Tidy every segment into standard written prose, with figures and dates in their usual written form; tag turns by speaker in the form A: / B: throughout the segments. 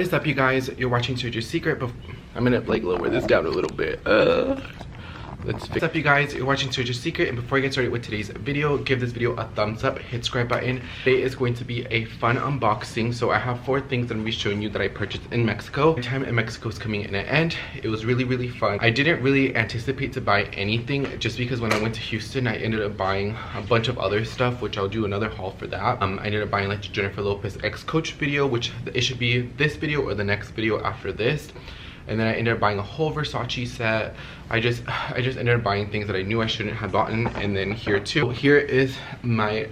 A: What is up, you guys? You're watching Sergio's Secret. I'm gonna like lower this down a little bit. Let's fix up, you guys. You're watching Sergio's Secret, and before I get started with today's video, give this video a thumbs up, hit subscribe button. Today is going to be a fun unboxing. So I have 4 things that I'm gonna be showing you that I purchased in Mexico. My time in Mexico is coming in an end. It was really fun. I didn't really anticipate to buy anything just because when I went to Houston, I ended up buying a bunch of other stuff, which I'll do another haul for that. I ended up buying like the Jennifer Lopez X Coach video, which it should be this video or the next video after this. And then I ended up buying a whole Versace set. I just ended up buying things that I knew I shouldn't have gotten. And then here too. Here is my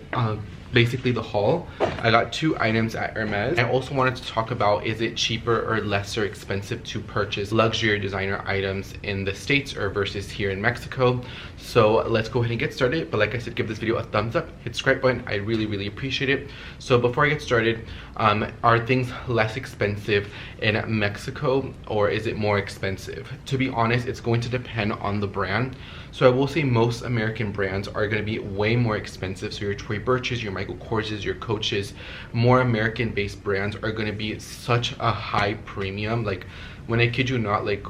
A: basically the haul. I got 2 items at Hermes. I also wanted to talk about, is it cheaper or lesser expensive to purchase luxury or designer items in the States or versus here in Mexico. So let's go ahead and get started. But like I said, give this video a thumbs up, hit the subscribe button. I really appreciate it. So before I get started, are things less expensive in Mexico or is it more expensive? To be honest, it's going to depend on the brand. So I will say most American brands are going to be way more expensive. So your Tory Burches, your Michael Korses, your Coaches, more American based brands are going to be such a high premium. Like when I kid you not, like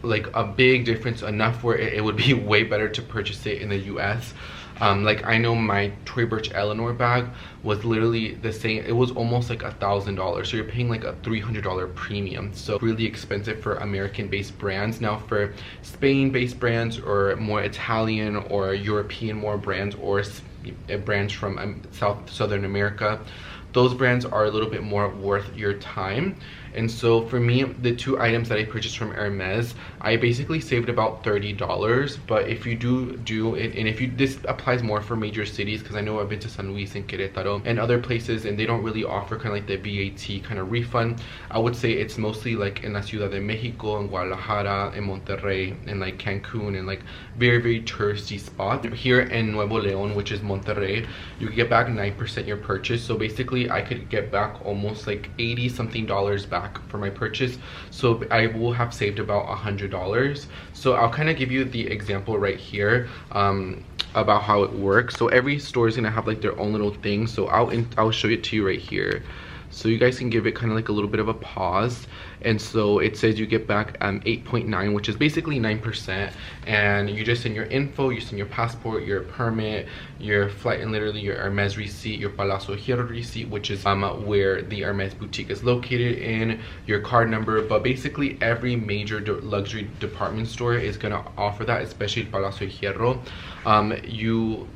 A: a big difference enough where it would be way better to purchase it in the US. Like I know my Tory Burch Eleanor bag was literally the same. It was almost like $1,000. So you're paying like a $300 premium. So really expensive for American based brands. Now for Spain based brands or more Italian or European more brands or brands from Southern America, those brands are a little bit more worth your time. And so for me, the 2 items that I purchased from Hermes, I basically saved about $30. But if you do it, and if you, this applies more for major cities, because I know I've been to San Luis and Querétaro and other places, and they don't really offer kind of like the VAT kind of refund. I would say it's mostly like in La Ciudad de Mexico and Guadalajara and Monterrey and like Cancun and like very touristy spots. Here in Nuevo León, which is Monterrey, you can get back 9% your purchase. So basically I could get back almost like 80 something dollars back for my purchase. So I will have saved about $100. So I'll kind of give you the example right here about how it works. So every store is gonna have like their own little thing. So I'll show it to you right here. So you guys can give it kind of like a little bit of a pause. And so it says you get back 8.9, which is basically 9. And you just send your info, you send your passport, your permit, your flight, and literally your Hermes receipt, your Palacio Hierro receipt, which is where the Hermes boutique is located in, your card number. But basically every major luxury department store is gonna offer that, especially Palacio Hierro. You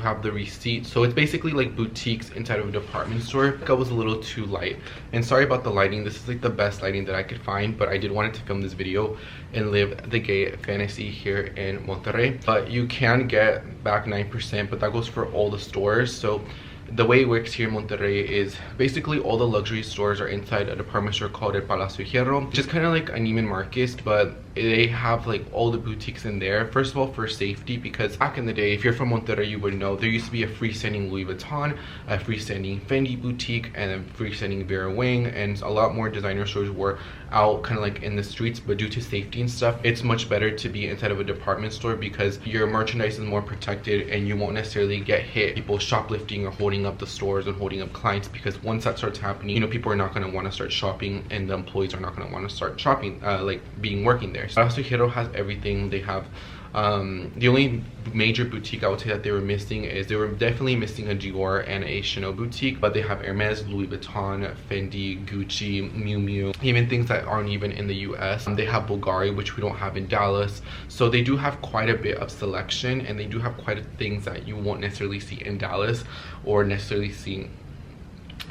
A: have the receipt. So it's basically like boutiques inside of a department store. I was a little too light, and sorry about the lighting. This is like the best lighting that I could find, but I did want to film this video and live the gay fantasy here in Monterrey. But you can get back 9%, but that goes for all the stores. So the way it works here in Monterrey is basically all the luxury stores are inside a department store called El Palacio Hierro, which is kind of like a Neiman Marcus, but they have like all the boutiques in there. First of all, for safety, because back in the day, if you're from Monterrey, you would know there used to be a freestanding Louis Vuitton, a freestanding Fendi boutique, and a freestanding Vera Wang, and a lot more designer stores were out kind of like in the streets. But due to safety and stuff, it's much better to be inside of a department store because your merchandise is more protected and you won't necessarily get hit. People shoplifting or holding up the stores and holding up clients, because once that starts happening, you know, people are not going to want to start shopping, and the employees are not going to want to start shopping, like working there. So Palacio Hierro has everything. They have the only major boutique I would say that they were missing is they were definitely missing a Dior and a Chanel boutique, but they have Hermes, Louis Vuitton, Fendi, Gucci, Miu Miu, even things that aren't even in the US. They have Bulgari, which we don't have in Dallas. So they do have quite a bit of selection, and they do have quite a things that you won't necessarily see in Dallas or necessarily see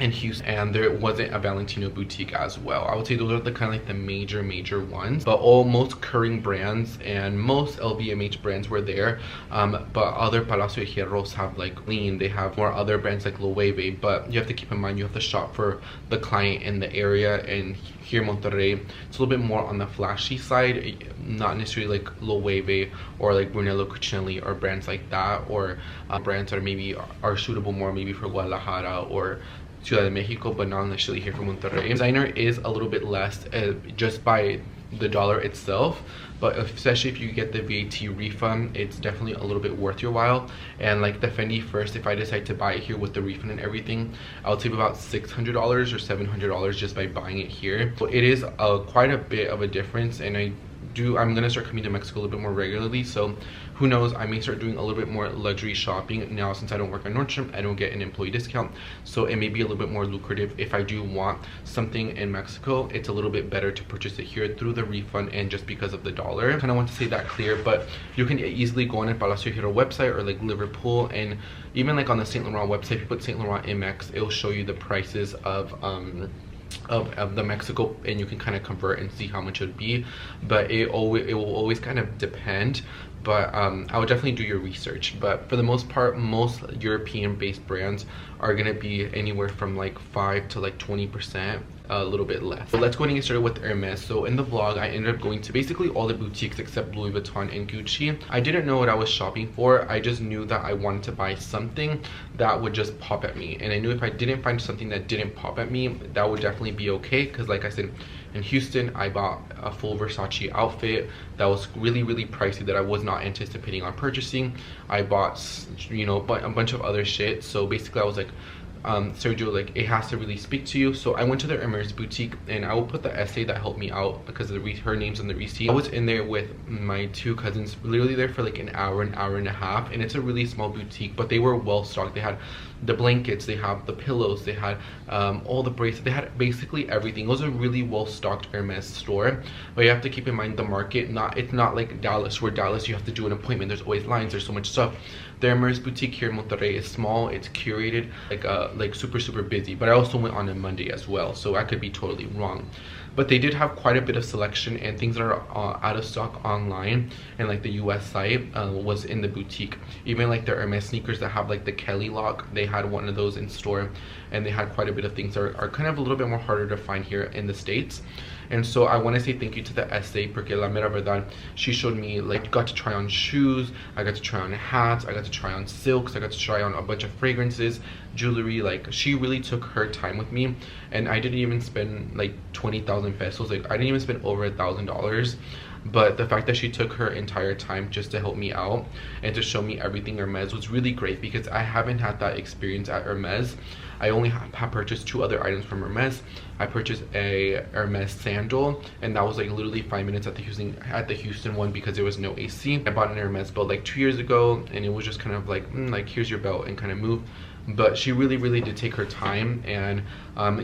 A: in Houston. And there wasn't a Valentino boutique as well. I would say those are the kind of like the major ones, but most Kering brands and most LVMH brands were there. But other Palacio Hierros have like Lean, they have more other brands like Loewe, but you have to keep in mind you have to shop for the client in the area. And here in Monterrey, it's a little bit more on the flashy side, not necessarily like Loewe or like Brunello Cucinelli or brands like that, or brands that are maybe are suitable more maybe for Guadalajara or Ciudad de Mexico, but not necessarily here for Monterrey. Designer is a little bit less just by the dollar itself, but especially if you get the VAT refund, it's definitely a little bit worth your while. And like the Fendi first, if I decide to buy it here with the refund and everything, I'll save about $600 or $700 just by buying it here. So it is quite a bit of a difference, and I'm gonna start coming to Mexico a little bit more regularly, so who knows, I may start doing a little bit more luxury shopping now. Since I don't work on Nordstrom, I don't get an employee discount, so it may be a little bit more lucrative. If I do want something in Mexico, it's a little bit better to purchase it here through the refund and just because of the dollar. I kind of want to say that clear, but you can easily go on a Palacio Hero website or like Liverpool, and even like on the Saint Laurent website, if you put Saint Laurent MX, it'll show you the prices of the Mexico, and you can kind of convert and see how much it would be, but it will always kind of depend. But I would definitely do your research. But for the most part, most European based brands are gonna be anywhere from like 5 to like 20%, a little bit less. So let's go ahead and get started with Hermes. So in the vlog, I ended up going to basically all the boutiques except Louis Vuitton and Gucci. I didn't know what I was shopping for. I just knew that I wanted to buy something that would just pop at me, and I knew if I didn't find something that didn't pop at me, that would definitely be okay. Because like I said, in Houston, I bought a full Versace outfit that was really pricey that I was not anticipating on purchasing. I bought, you know, a bunch of other shit. So basically I was like, Sergio, like, it has to really speak to you. So I went to the Hermes boutique, and I will put the essay that helped me out because her name's on the receipt. I was in there with my two cousins, literally there for like an hour and a half, and it's a really small boutique, but they were well stocked. They had the blankets, they have the pillows, they had all the bracelets, they had basically everything. It was a really well stocked Hermes store, but you have to keep in mind the market. It's not like Dallas, where Dallas you have to do an appointment, there's always lines, there's so much stuff. The Hermes boutique here in Monterrey is small, it's curated, like super busy. But I also went on a Monday as well, so I could be totally wrong. But they did have quite a bit of selection, and things that are out of stock online and like the US site was in the boutique. Even like the Hermes sneakers that have like the Kelly lock, they had one of those in store, and they had quite a bit of things that are kind of a little bit more harder to find here in the States. And so I want to say thank you to the essay, porque la mera verdad, she showed me, like, got to try on shoes, I got to try on hats, I got to try on silks, I got to try on a bunch of fragrances, jewelry. Like, she really took her time with me, and I didn't even spend like 20,000 pesos. Like, I didn't even spend over $1,000. But the fact that she took her entire time just to help me out and to show me everything Hermes was really great, because I haven't had that experience at Hermes. I only have purchased 2 other items from Hermes. I purchased a Hermes sandal, and that was like literally 5 minutes at the Houston one because there was no AC. I bought an Hermes belt like 2 years ago, and it was just kind of like, like, here's your belt, and kind of move. But she really did take her time. And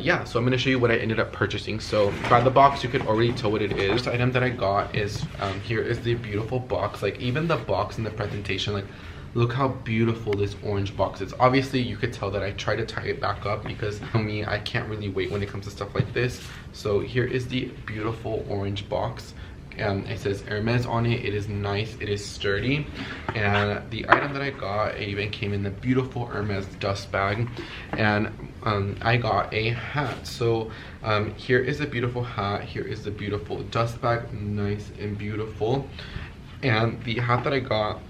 A: yeah, so I'm going to show you what I ended up purchasing. So by the box, you could already tell what it is. The first item that I got is here is the beautiful box. Like, even the box and the presentation, like, look how beautiful this orange box is. Obviously you could tell that I try to tie it back up, because for me, I can't really wait when it comes to stuff like this. So here is the beautiful orange box. It says Hermes on it. It is nice, it is sturdy. And the item that I got, it even came in the beautiful Hermes dust bag. And I got a hat. So here is the beautiful hat, here is the beautiful dust bag, nice and beautiful. And the hat that I got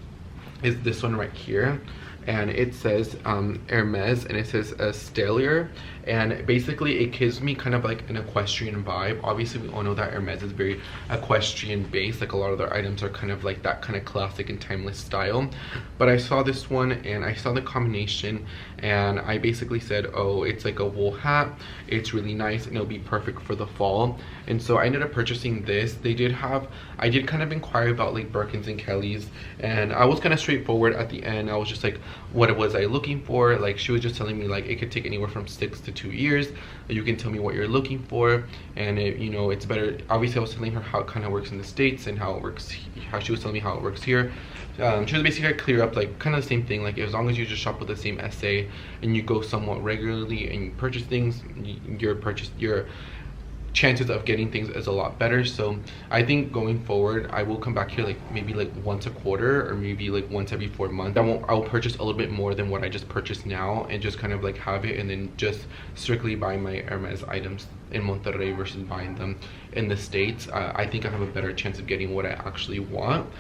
A: is this one right here, and it says Hermes, and it says Stellier, and basically it gives me kind of like an equestrian vibe. Obviously we all know that Hermes is very equestrian based, like a lot of their items are kind of like that kind of classic and timeless style. But I saw this one and I saw the combination, and I basically said, oh, it's like a wool hat, it's really nice, and it'll be perfect for the fall. And so I ended up purchasing this. I did kind of inquire about like Birkins and Kellys, and I was kind of straightforward at the end. I was just like, what was I looking for? Like, she was just telling me like it could take anywhere from 6 to 2 years. You can tell me what you're looking for, and you know, it's better. Obviously I was telling her how it kind of works in the States and how it works, how she was telling me how it works here. She was basically clear up like kind of the same thing, like as long as you just shop with the same essay and you go somewhat regularly and you purchase things, your chances of getting things is a lot better. So I think going forward I will come back here like maybe like once a quarter, or maybe like once every 4 months. I will purchase a little bit more than what I just purchased now, and just kind of like have it, and then just strictly buy my Hermes items in Monterrey versus buying them in the States. I think I have a better chance of getting what I actually want.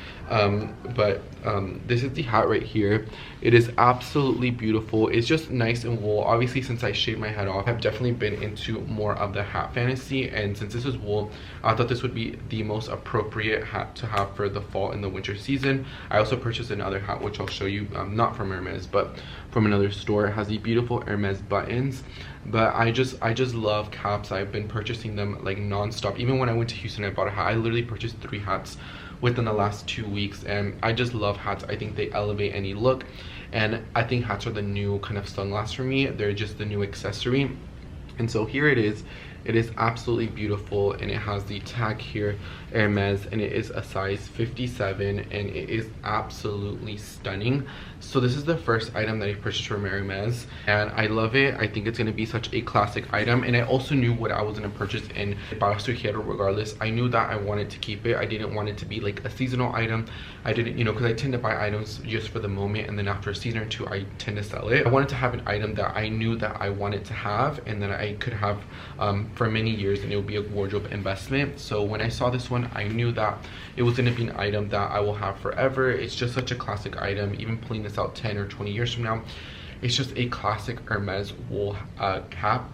A: This is the hat right here. It is absolutely beautiful. It's just nice and wool. Obviously since I shaved my head off, I've definitely been into more of the hat fantasy. comfy, and since this is wool, I thought this would be the most appropriate hat to have for the fall and the winter season. I also purchased another hat, which I'll show you, not from Hermes, but from another store. It has the beautiful Hermes buttons. But I just love caps. I've been purchasing them like non-stop. Even when I went to Houston, I bought a hat. I literally purchased 3 hats within the last 2 weeks, and I just love hats. I think they elevate any look, and I think hats are the new kind of sunglasses for me. They're just the new accessory. And so here it is. It is absolutely beautiful, and it has the tag here, Hermes, and it is a size 57, and it is absolutely stunning. So this is the first item that I purchased from Hermes, and I love it. I think it's going to be such a classic item, and I also knew what I was going to purchase in Sugiero regardless. I knew that I wanted to keep it. I didn't want it to be like a seasonal item. I didn't, you know, because I tend to buy items just for the moment, and then after a season or two I tend to sell it. I wanted to have an item that I knew that I wanted to have, and that I could have for many years, and it would be a wardrobe investment. So when I saw this one, I knew that it was going to be an item that I will have forever. It's just such a classic item. Even pulling this out 10 or 20 years from now, it's just a classic Hermes wool cap.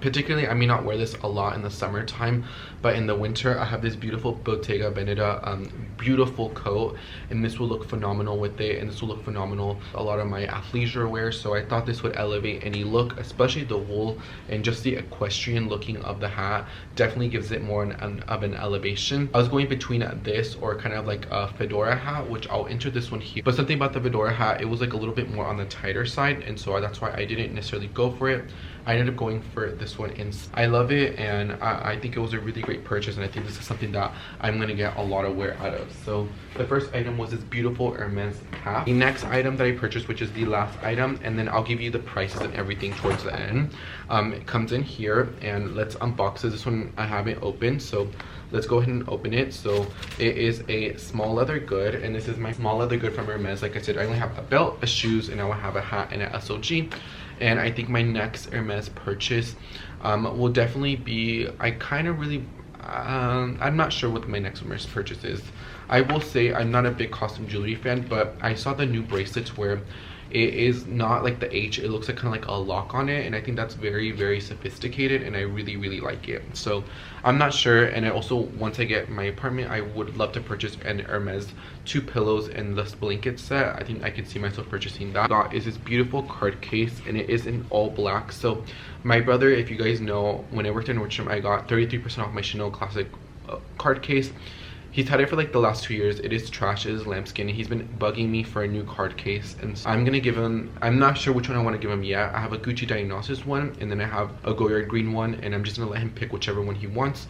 A: Particularly, I may not wear this a lot in the summertime, but in the winter I have this beautiful Bottega Veneta beautiful coat, and this will look phenomenal with it, and this will look phenomenal a lot of my athleisure wear. So I thought this would elevate any look, especially the wool, and just the equestrian looking of the hat definitely gives it more of an elevation. I was going between this or kind of like a fedora hat, which I'll enter this one here, but something about the fedora hat, it was like a little bit more on the tighter side, and so that's why I didn't necessarily go for it. I ended up going for this one. I love it, and I think it was a really great purchase, and I think this is something that I'm going to get a lot of wear out of. So the first item was this beautiful Hermes cap. The next item that I purchased, which is the last item, and then I'll give you the prices and everything towards the end. It comes in here, and let's unbox it. This one I haven't opened, so let's go ahead and open it. So it is a small leather good, and this is my small leather good from Hermes. Like I said, I only have a belt, a shoes, and I will have a hat and an SOG. And I think my next Hermes purchase will definitely be, I kind of really, I'm not sure what my next Hermes purchase is. I will say I'm not a big costume jewelry fan, but I saw the new bracelets where it is not like the H, it looks like kind of like a lock on it, and I think that's very, very sophisticated, and I really like it. So I'm not sure. And I also, once I get my apartment, I would love to purchase an Hermes 2 pillows and this blanket set. I think I could see myself purchasing that. Got is this beautiful card case, and it is in all black. So my brother, if you guys know, when I worked in Nordstrom, I got 33% off my Chanel Classic card case. He's had it for like the last 2 years. It is trash, it is lambskin, and he's been bugging me for a new card case, and so I'm gonna give him, I'm not sure which one I want to give him yet. I have a Gucci Dionysus one, and then I have a Goyard green one, and I'm just gonna let him pick whichever one he wants.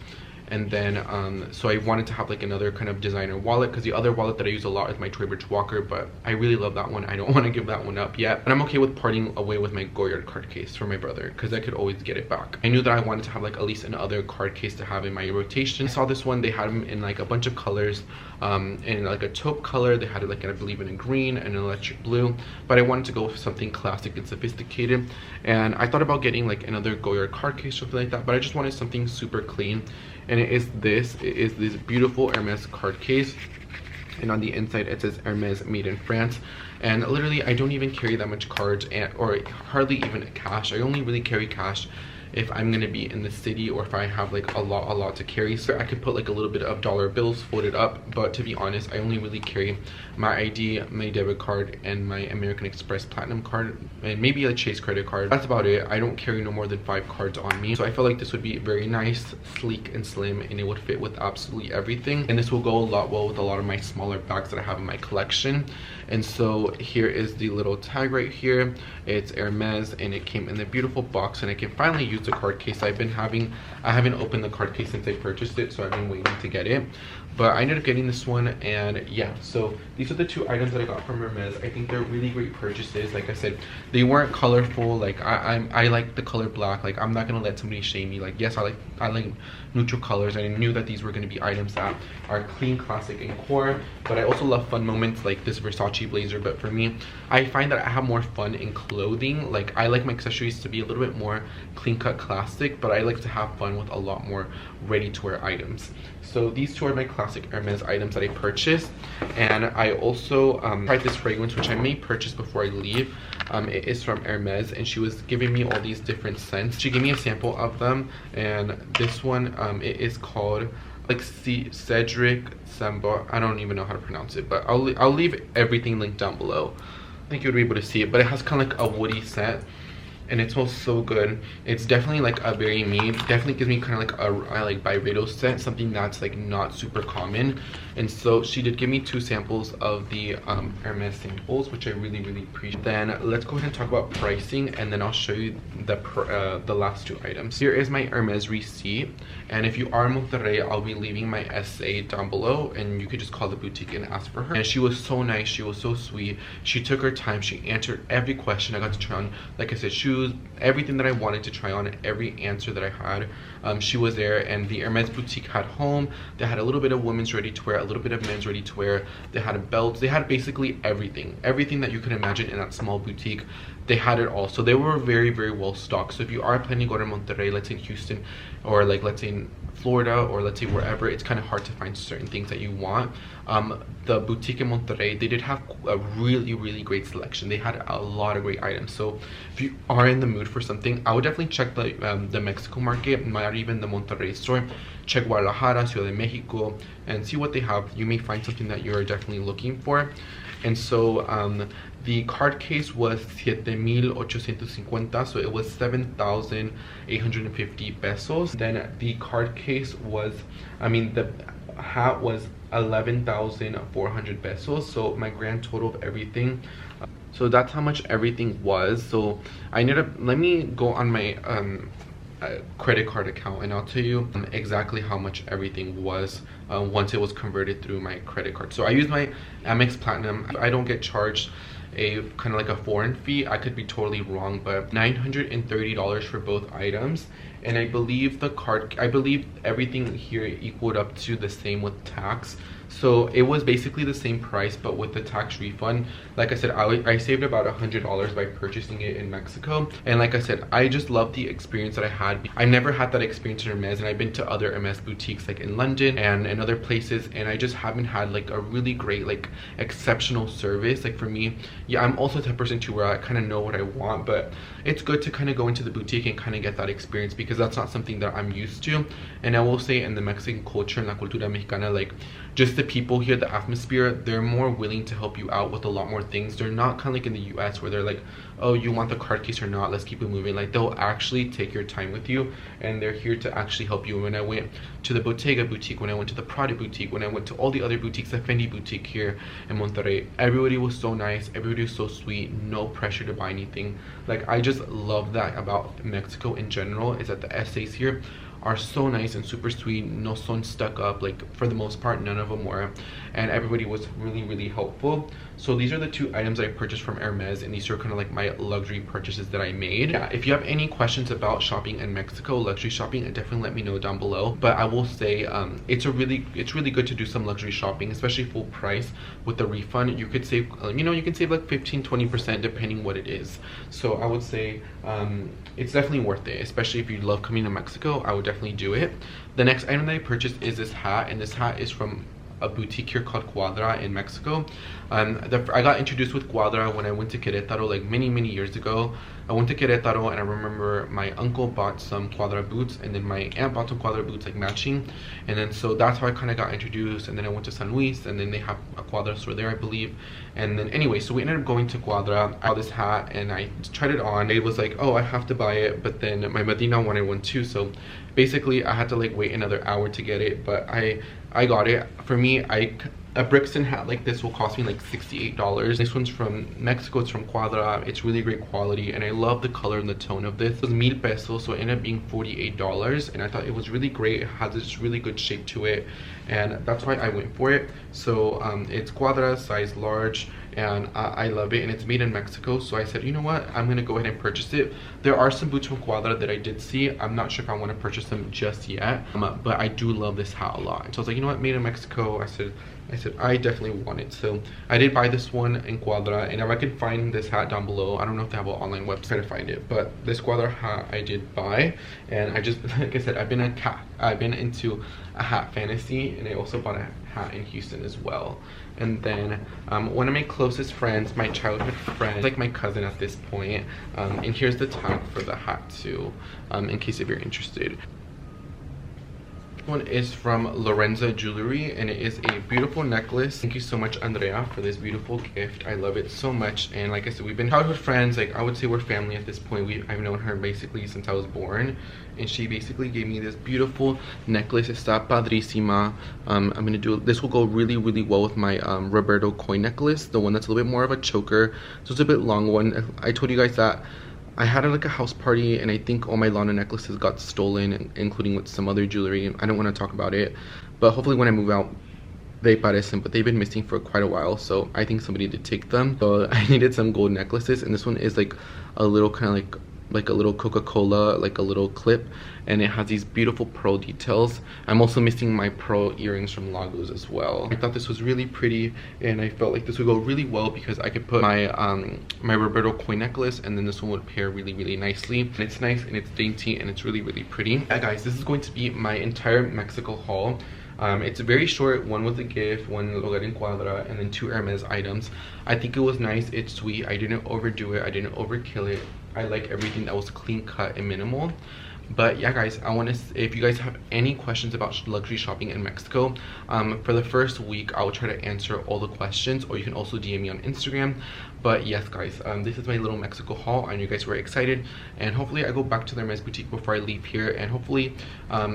A: And then so I wanted to have like another kind of designer wallet, because the other wallet that I use a lot is my Tory Burch Walker, but I really love that one. I don't want to give that one up yet, but I'm okay with parting away with my Goyard card case for my brother, because I could always get it back. I knew that I wanted to have like at least another card case to have in my rotation. I saw this one, they had them in like a bunch of colors, in like a taupe color, they had it like, I believe, in a green and an electric blue, but I wanted to go with something classic and sophisticated. And I thought about getting like another Goyard card case, something like that, but I just wanted something super clean. And it is this beautiful Hermes card case, and on the inside it says Hermes made in France. And literally I don't even carry that much cards, or hardly even cash. I only really carry cash if I'm gonna be in the city, or if I have like a lot to carry. So I could put like a little bit of dollar bills folded up, but to be honest, I only really carry my ID, my debit card, and my American Express Platinum card, and maybe a Chase credit card. That's about it. I don't carry no more than 5 cards on me. So I feel like this would be very nice, sleek, and slim, and it would fit with absolutely everything. And this will go a lot well with a lot of my smaller bags that I have in my collection. And so here is the little tag right here. It's Hermes, and it came in the beautiful box, and I can finally use the card case I haven't opened the card case since I purchased it, so I've been waiting to get it. But I ended up getting this one, and yeah, so these are the 2 items that I got from Hermes. I think they're really great purchases. Like I said, they weren't colorful. Like I like the color black. Like I'm not gonna let somebody shame me. Like, yes, I like neutral colors, and I knew that these were gonna be items that are clean, classic, and core. But I also love fun moments like this Versace blazer. But for me, I find that I have more fun in clothing. Like I like my accessories to be a little bit more clean cut cut classic, but I like to have fun with a lot more ready-to-wear items. So these two are my classic Hermes items that I purchased. And I also tried this fragrance, which I may purchase before I leave. It is from Hermes, and she was giving me all these different scents. She gave me a sample of them, and this one, it is called like Cedric Samba. I don't even know how to pronounce it, but I'll leave everything linked down below. I think you'll be able to see it, but it has kind of like a woody scent, and it smells so good. It's definitely like a very me, definitely gives me kind of like a like Byredo scent, something that's like not super common. And so she did give me 2 samples of the Hermes samples, which I really appreciate. Then let's go ahead and talk about pricing, and then I'll show you the last 2 items. Here is my Hermes receipt, and if you are in Monterrey, I'll be leaving my SA down below, and you could just call the boutique and ask for her. And she was so nice, she was so sweet. She took her time, she answered every question. I got to try on, like I said, shoes, everything that I wanted to try on, every answer that I had. She was there. And the Hermes boutique had home. They had a little bit of women's ready-to-wear, a little bit of men's ready-to-wear. They had belts. They had basically everything that you could imagine in that small boutique. They had it all. So they were very well stocked. So if you are planning to go to Monterrey, let's say in Houston, or like let's say in Florida, or let's say wherever, it's kind of hard to find certain things that you want. The boutique in Monterrey, they did have a really great selection. They had a lot of great items. So if you are in the mood for something, I would definitely check the Mexico market, not even the Monterrey store. Check Guadalajara, Ciudad de Mexico, and see what they have. You may find something that you're definitely looking for. And so the card case was 7,850, so it was 7,850 pesos. Then the card case was, the hat was 11,400 pesos. So my grand total of everything, so that's how much everything was. So I ended up, let me go on my credit card account, and I'll tell you exactly how much everything was once it was converted through my credit card. So I use my Amex Platinum. I don't get charged a kind of like a foreign fee. I could be totally wrong, but $930 for both items. And I believe everything here equaled up to the same with tax. So it was basically the same price, but with the tax refund. Like I said, I saved about $100 by purchasing it in Mexico. And like I said, I just love the experience that I had. I never had that experience in Hermes, and I've been to other Hermes boutiques like in London and in other places, and I just haven't had like a really great, like exceptional service. Like for me, yeah, I'm also the type of person too where I kind of know what I want, but it's good to kind of go into the boutique and kind of get that experience, because that's not something that I'm used to. And I will say, in the Mexican culture, in la cultura mexicana, like just the people here, the atmosphere, they're more willing to help you out with a lot more things. They're not kind of like in the US where they're like, oh, you want the card case or not, let's keep it moving. Like they'll actually take your time with you, and they're here to actually help you. When I went to the Bottega boutique, when I went to the Prada boutique, when I went to all the other boutiques, the Fendi boutique here in Monterrey, everybody was so nice, everybody was so sweet, no pressure to buy anything. Like I just love that about Mexico in general, is that the SAs here are so nice and super sweet, no son stuck up. Like for the most part, none of them were, and everybody was really helpful. So these are the 2 items that I purchased from Hermes, and these are kind of like my luxury purchases that I made. Yeah, if you have any questions about shopping in Mexico, luxury shopping, definitely let me know down below. But I will say it's really good to do some luxury shopping, especially full price. With the refund, you could save you can save like 15-20% depending what it is. So I would say it's definitely worth it, especially if you love coming to Mexico. I would definitely do it. The next item that I purchased is this hat, and this hat is from a boutique here called Quadra in Mexico. I got introduced with Quadra when I went to Querétaro like many years ago. I went to Querétaro, and I remember my uncle bought some Quadra boots, and then my aunt bought some Quadra boots like matching, and then so that's how I kind of got introduced. And then I went to San Luis, and then they have a Quadra store there, I believe. And then anyway, so we ended up going to Quadra. I saw this hat and I tried it on. It was like, oh, I have to buy it, but then my Medina wanted one too, so basically I had to like wait another hour to get it. But I got it. For me, a Brixton hat like this will cost me like $68. This one's from Mexico, it's from Quadra. It's really great quality, and I love the color and the tone of this. It was 1,000 pesos, so it ended up being $48, and I thought it was really great. It has this really good shape to it, and that's why I went for it. So it's Quadra, size large, and I love it, and it's made in Mexico. So I said, you know what, I'm gonna go ahead and purchase it. There are some boots from Quadra that I did see. I'm not sure if I want to purchase them just yet, but I do love this hat a lot. And so I was like, you know what, made in Mexico. I said, I said I definitely want it. So I did buy this one in Cuadra, and if I could find this hat down below, I don't know if they have an online website to find it, but this Cuadra hat I did buy. And I just, like I said, I've been into a hat fantasy, and I also bought a hat in Houston as well. And then one of my closest friends, my childhood friend, like my cousin at this point, and here's the tag for the hat too, in case if you're interested. One is from Lorenza Jewelry, and it is a beautiful necklace. Thank you so much, Andrea, for this beautiful gift. I love it so much. And like I said, we've been childhood friends. Like, I would say we're family at this point. I've known her basically since I was born, and she basically gave me this beautiful necklace. Está padrísima. I'm gonna do this. Will go really well with my Roberto coin necklace, the one that's a little bit more of a choker, so it's a bit long one. I told you guys that I had like a house party, and I think all my Lana necklaces got stolen, including with some other jewelry. I don't want to talk about it, but hopefully when I move out, they parecen, but they've been missing for quite a while, so I think somebody did take them. So I needed some gold necklaces, and this one is like a little kind of like a little Coca-Cola, like a little clip, and it has these beautiful pearl details. I'm also missing my pearl earrings from Lagos as well. I thought this was really pretty, and I felt like this would go really well because I could put my my Roberto coin necklace, and then this one would pair really nicely. And it's nice, and it's dainty, and it's really pretty. Yeah, guys, this is going to be my entire Mexico haul. It's very short. One was a gift, one Lugar en Cuadra, and then 2 Hermes items. I think it was nice. It's sweet. I didn't overdo it. I didn't overkill it. I like everything that was clean cut and minimal. But yeah, guys, I want to, if you guys have any questions about luxury shopping in Mexico, for the first week I will try to answer all the questions, or you can also DM me on Instagram. But yes, guys, this is my little Mexico haul. I know you guys were excited, and hopefully I go back to the Hermes boutique before I leave here, and hopefully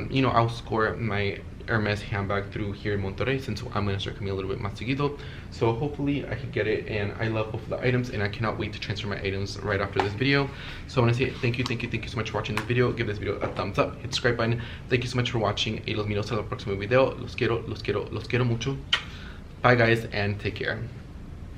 A: you know, I'll score my Hermes handbag through here in Monterrey, since I'm gonna start coming a little bit más seguido. So hopefully I can get it, and I love both of the items, and I cannot wait to transfer my items right after this video. So I want to say thank you so much for watching this video. Give this video a thumbs up, hit the subscribe button. Thank you so much for watching, y los miro hasta el próximo video. Los quiero mucho. Bye, guys, and take care.